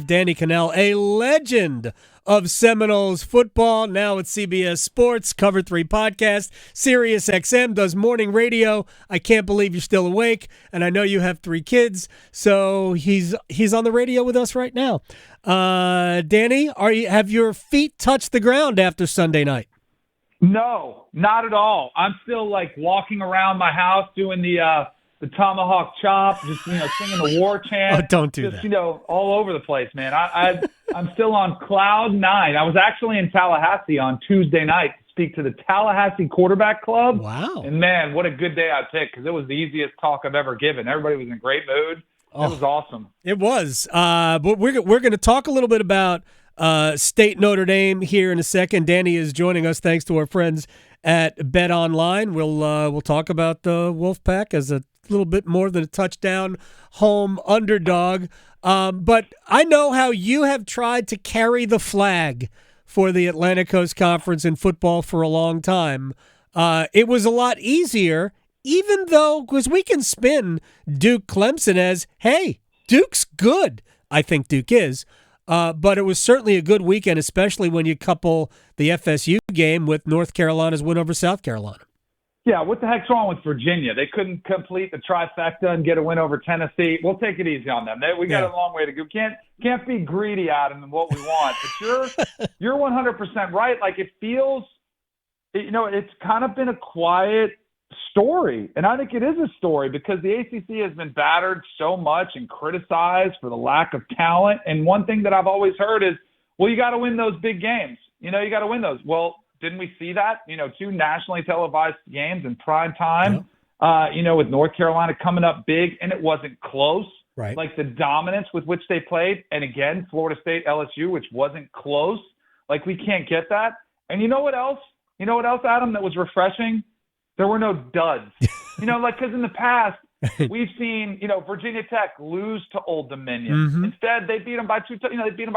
Danny Cannell, a legend of Seminoles football, now at CBS Sports, Cover 3 podcast, Sirius XM, does morning radio. I can't believe you're still awake, and I know you have 3 kids, so he's on the radio with us right now. Danny, have your feet touched the ground after Sunday night? No, not at all. I'm still walking around my house doing the tomahawk chop, just singing the war chant. Oh, don't do that. All over the place, man. I'm still on cloud 9. I was actually in Tallahassee on Tuesday night to speak to the Tallahassee Quarterback Club. Wow. And man, what a good day I picked, because it was the easiest talk I've ever given. Everybody was in great mood. It was awesome. It was. But we're going to talk a little bit about State Notre Dame here in a second. Danny is joining us thanks to our friends at Bet Online. We'll talk about the Wolfpack as a little bit more than a touchdown home underdog. But I know how you have tried to carry the flag for the Atlantic Coast Conference in football for a long time. It was a lot easier, even though, because we can spin Duke Clemson as, hey, Duke's good. I think Duke is. But it was certainly a good weekend, especially when you couple the FSU game with North Carolina's win over South Carolina. Yeah, what the heck's wrong with Virginia? They couldn't complete the trifecta and get a win over Tennessee. We'll take it easy on them. We got a long way to go. Can't be greedy at them in what we want. But you're 100% right. It feels, it's kind of been a quiet story, and I think it is a story because the ACC has been battered so much and criticized for the lack of talent. And one thing that I've always heard is, well, you got to win those big games. You got to win those. Well, didn't we see that? 2 nationally televised games in prime time, with North Carolina coming up big, and it wasn't close. Right. The dominance with which they played. And again, Florida State, LSU, which wasn't close. We can't get that. And you know what else? Adam, that was refreshing? There were no duds. Because in the past, we've seen, Virginia Tech lose to Old Dominion. Mm-hmm. Instead, they beat them by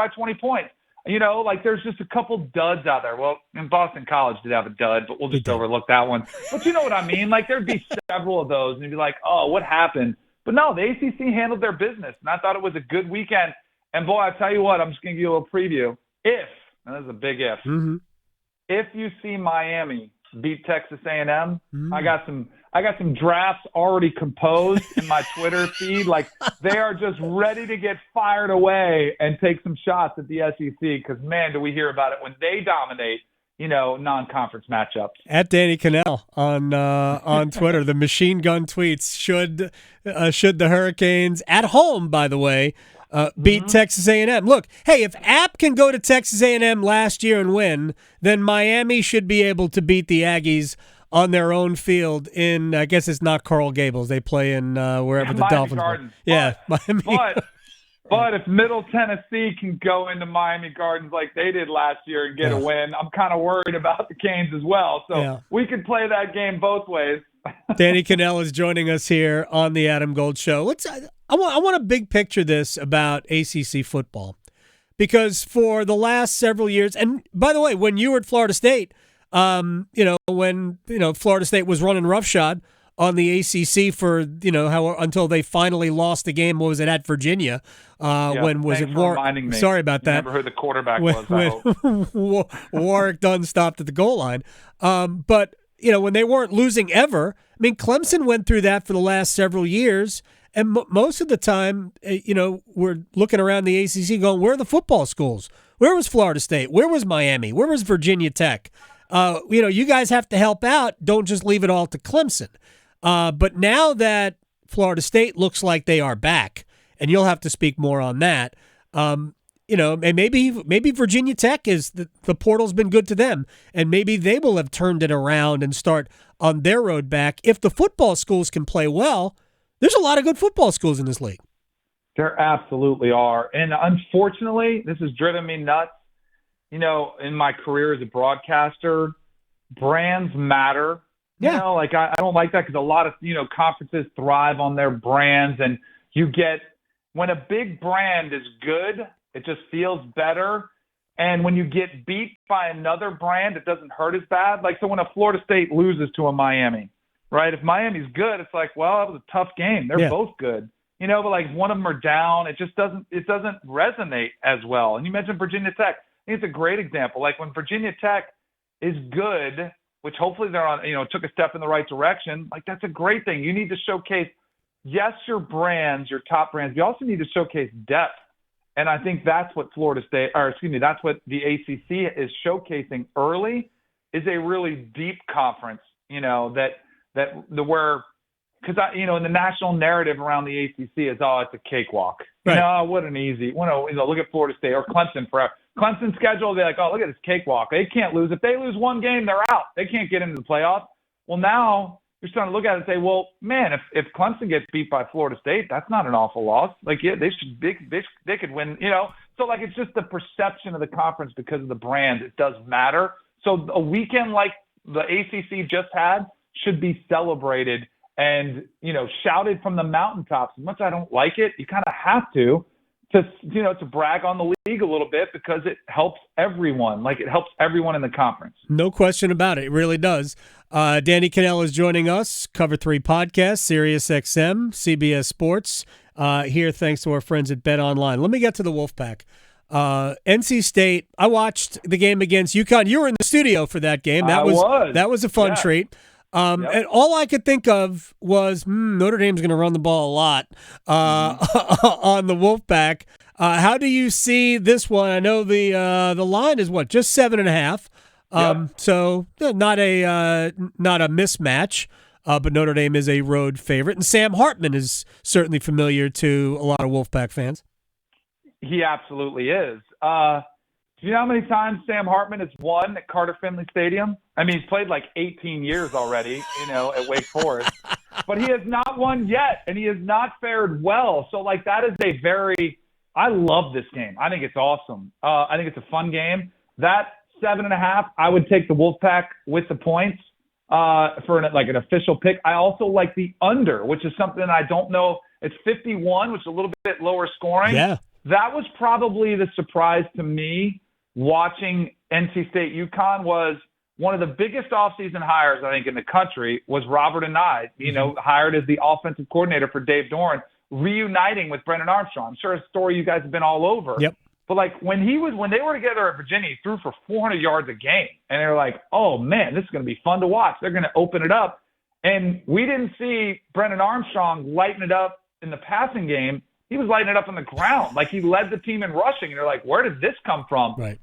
20 points. There's just a couple duds out there. Well, in Boston College did have a dud, but we'll just overlook that one. But you know what I mean? There'd be several of those, and you'd be like, oh, what happened? But no, the ACC handled their business, and I thought it was a good weekend. And, boy, I tell you what, I'm just going to give you a little preview. And this is a big if, if you see Miami beat Texas A&M, I got some drafts already composed in my Twitter feed. They are just ready to get fired away and take some shots at the SEC because, man, do we hear about it when they dominate, non-conference matchups. At Danny Cannell on Twitter, the machine gun tweets, should the Hurricanes, at home, by the way, beat Texas A&M. Look, hey, if App can go to Texas A&M last year and win, then Miami should be able to beat the Aggies on their own field in, I guess it's not Coral Gables. They play in wherever the Miami Dolphins Gardens. play. Yeah, Miami. But if Middle Tennessee can go into Miami Gardens like they did last year and get a win, I'm kind of worried about the Canes as well. So we could play that game both ways. Danny Cannell is joining us here on the Adam Gold Show. I want to big picture this about ACC football because for the last several years, and by the way, when you were at Florida State, when Florida State was running roughshod on the ACC for until they finally lost the game. What was it, at Virginia? When was it? Sorry about that. Remember who the quarterback was? Warwick Dunn stopped at the goal line. But when they weren't losing ever, I mean, Clemson went through that for the last several years. And most of the time, we're looking around the ACC going, where are the football schools? Where was Florida State? Where was Miami? Where was Virginia Tech? You guys have to help out. Don't just leave it all to Clemson. But now that Florida State looks like they are back, and you'll have to speak more on that, and maybe Virginia Tech is the portal's been good to them, and maybe they will have turned it around and start on their road back. If the football schools can play well, there's a lot of good football schools in this league. There absolutely are. And unfortunately, this has driven me nuts. In my career as a broadcaster, brands matter. Yeah. I don't like that because a lot of, conferences thrive on their brands. And when a big brand is good, it just feels better. And when you get beat by another brand, it doesn't hurt as bad. So when a Florida State loses to a Miami, right? If Miami's good, it's well, that was a tough game. They're both good. but like one of them are down. It doesn't resonate as well. And you mentioned Virginia Tech. I think it's a great example. Like when Virginia Tech is good, which hopefully they're on, took a step in the right direction, like that's a great thing. You need to showcase, yes, your brands, your top brands. You also need to showcase depth. And I think that's what that's what the ACC is showcasing early, is a really deep conference, because in the national narrative around the ACC is, it's a cakewalk. Right. What an easy. Look at Florida State or Clemson forever. Clemson's schedule, they're like, look at this cakewalk. They can't lose. If they lose one game, they're out. They can't get into the playoffs. Well, now you're starting to look at it and say, well, man, if Clemson gets beat by Florida State, that's not an awful loss. Like, yeah, they could win. So like it's just the perception of the conference because of the brand. It does matter. So a weekend like the ACC just had should be celebrated and, shouted from the mountaintops. As much as I don't like it, you kind of have to brag on the league a little bit because it helps everyone. Like it helps everyone in the conference. No question about it. It really does. Danny Cannell is joining us, Cover 3 Podcast, Sirius XM, CBS Sports, here thanks to our friends at Bet Online. Let me get to the Wolfpack. NC State, I watched the game against UConn. You were in the studio for that game. That was a fun treat. And all I could think of was Notre Dame's going to run the ball a lot on the Wolfpack. How do you see this one? I know the line is just 7.5. So not a mismatch. But Notre Dame is a road favorite, and Sam Hartman is certainly familiar to a lot of Wolfpack fans. He absolutely is. Do you know how many times Sam Hartman has won at Carter Finley Stadium? I mean, he's played like 18 years already, at Wake Forest. But he has not won yet, and he has not fared well. So, like, that is I love this game. I think it's awesome. I think it's a fun game. That 7.5, I would take the Wolfpack with the points for an official pick. I also like the under, which is something I don't know. It's 51, which is a little bit lower scoring. Yeah. That was probably the surprise to me watching NC State UConn. Was one of the biggest offseason hires, I think, in the country was Robert Anae, hired as the offensive coordinator for Dave Doran, reuniting with Brennan Armstrong. I'm sure a story you guys have been all over. Yep. But like when they were together at Virginia, he threw for 400 yards a game. And they were like, oh man, this is going to be fun to watch. They're going to open it up. And we didn't see Brennan Armstrong lighten it up in the passing game. He was lighting it up on the ground. Like he led the team in rushing. And they're like, where did this come from? Right.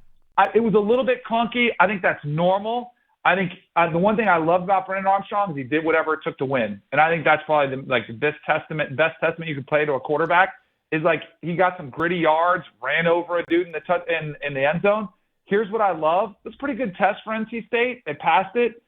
It was a little bit clunky. I think that's normal. I think the one thing I love about Brennan Armstrong is he did whatever it took to win. And I think that's probably the best testament you could play to a quarterback is like he got some gritty yards, ran over a dude in the end zone. Here's what I love. It's a pretty good test for NC State. They passed it.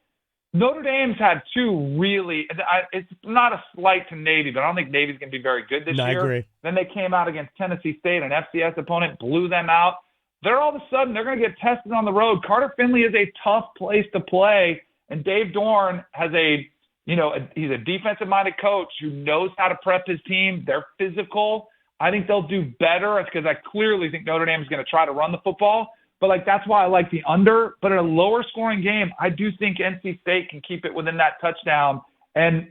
Notre Dame's had two really – it's not a slight to Navy, but I don't think Navy's going to be very good this year. I agree. Then they came out against Tennessee State, an FCS opponent, blew them out. They're all of a sudden, they're going to get tested on the road. Carter Finley is a tough place to play, and Dave Doran has he's a defensive-minded coach who knows how to prep his team. They're physical. I think they'll do better because I clearly think Notre Dame is going to try to run the football. But, that's why I like the under. But in a lower-scoring game, I do think NC State can keep it within that touchdown. And,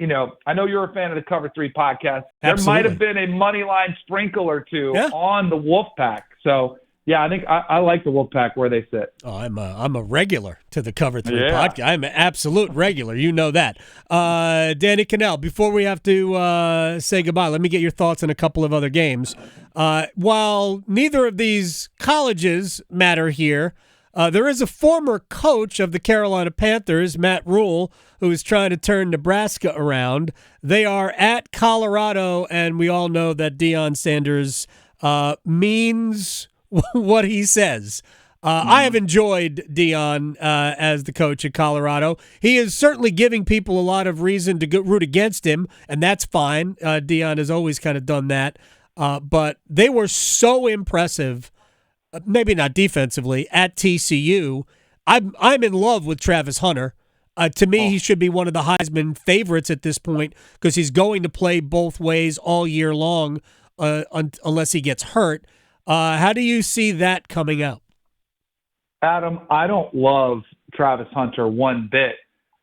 I know you're a fan of the Cover 3 podcast. There Absolutely. might have been a money line sprinkle or two on the Wolfpack. So, yeah, I think I like the Wolfpack where they sit. Oh, I'm a regular to the Cover 3 podcast. I'm an absolute regular. You know that. Danny Cannell, before we have to say goodbye, let me get your thoughts on a couple of other games. While neither of these colleges matter here, there is a former coach of the Carolina Panthers, Matt Rule, who is trying to turn Nebraska around. They are at Colorado, and we all know that Deion Sanders means what he says. I have enjoyed Deion as the coach at Colorado. He is certainly giving people a lot of reason to root against him, and that's fine. Deion has always kind of done that. But they were so impressive, maybe not defensively, at TCU. I'm in love with Travis Hunter. To me, he should be one of the Heisman favorites at this point because he's going to play both ways all year long unless he gets hurt. How do you see that coming out? Adam, I don't love Travis Hunter one bit.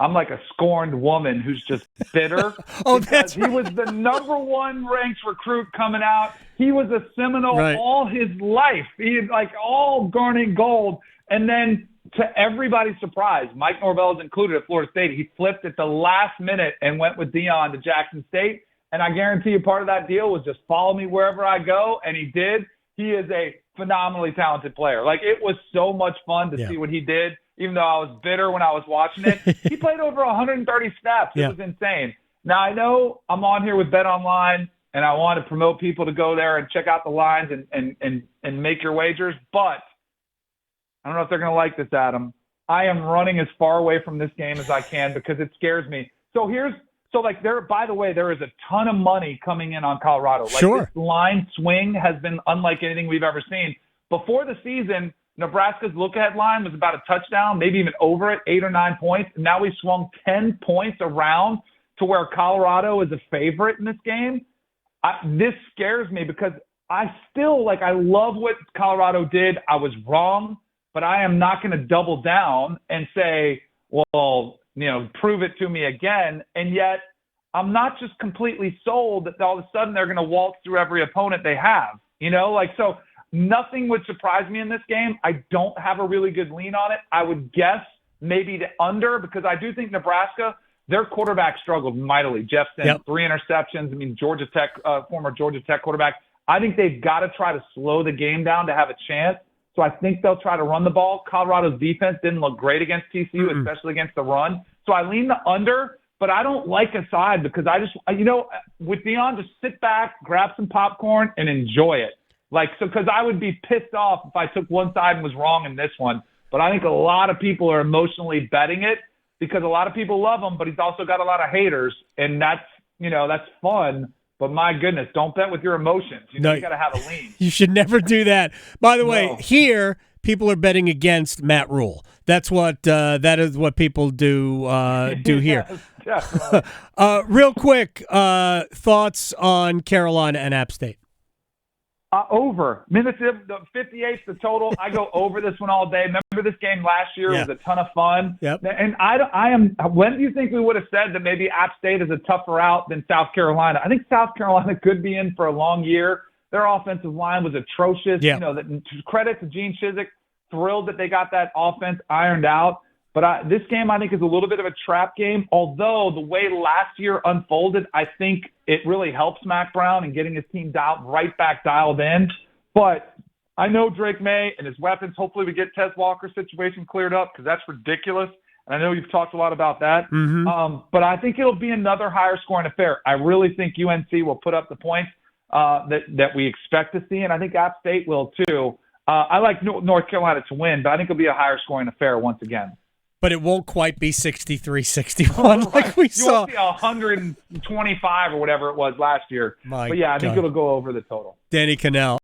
I'm like a scorned woman who's just bitter. Oh, that's right. He was the number one ranked recruit coming out. He was a Seminole all his life. He had like all garnet gold. And then to everybody's surprise, Mike Norvell is included at Florida State. He flipped at the last minute and went with Deion to Jackson State. And I guarantee you part of that deal was just follow me wherever I go. And he did. He is a phenomenally talented player. Like, it was so much fun to see what he did, even though I was bitter when I was watching it. He played over 130 snaps. It was insane. Now, I know I'm on here with Bet Online, and I want to promote people to go there and check out the lines and make your wagers. But I don't know if they're going to like this, Adam. I am running as far away from this game as I can because it scares me. By the way, there is a ton of money coming in on Colorado. Like, this line swing has been unlike anything we've ever seen. Before the season, Nebraska's look-ahead line was about a touchdown, maybe even over it, 8 or 9 points. And now we swung 10 points around to where Colorado is a favorite in this game. This scares me because I love what Colorado did. I was wrong, but I am not going to double down and say, well, prove it to me again. And yet I'm not just completely sold that all of a sudden they're going to waltz through every opponent they have, so nothing would surprise me in this game. I don't have a really good lean on it. I would guess maybe the under, because I do think Nebraska, their quarterback struggled mightily. Jeff Sims, 3 interceptions. I mean, Georgia Tech, former Georgia Tech quarterback. I think they've got to try to slow the game down to have a chance. So I think they'll try to run the ball. Colorado's defense didn't look great against TCU, especially against the run. So I lean the under, but I don't like a side because with Deion, just sit back, grab some popcorn, and enjoy it. Because I would be pissed off if I took one side and was wrong in this one. But I think a lot of people are emotionally betting it because a lot of people love him, but he's also got a lot of haters, and that's fun. But my goodness, don't bet with your emotions. You got to have a lean. You should never do that. By the way, here people are betting against Matt Rule. That's what that is what people do here. Yes, real quick, thoughts on Carolina and App State. Over. Minutes the 58's the total. I go over this one all day. Remember this game last year? It was a ton of fun. Yep. And when do you think we would have said that maybe App State is a tougher out than South Carolina? I think South Carolina could be in for a long year. Their offensive line was atrocious. Yeah. Credit to Gene Chizik. Thrilled that they got that offense ironed out. But this game, I think, is a little bit of a trap game. Although the way last year unfolded, I think it really helps Mac Brown in getting his team dialed in. But I know Drake May and his weapons. Hopefully we get Tez Walker's situation cleared up because that's ridiculous. And I know you've talked a lot about that. Mm-hmm. But I think it'll be another higher scoring affair. I really think UNC will put up the points that we expect to see, and I think App State will too. I like North Carolina to win, but I think it'll be a higher scoring affair once again. But it won't quite be 63-61 like we saw. You won't see 125 or whatever it was last year. But yeah, I think it'll go over the total. Danny Cannell.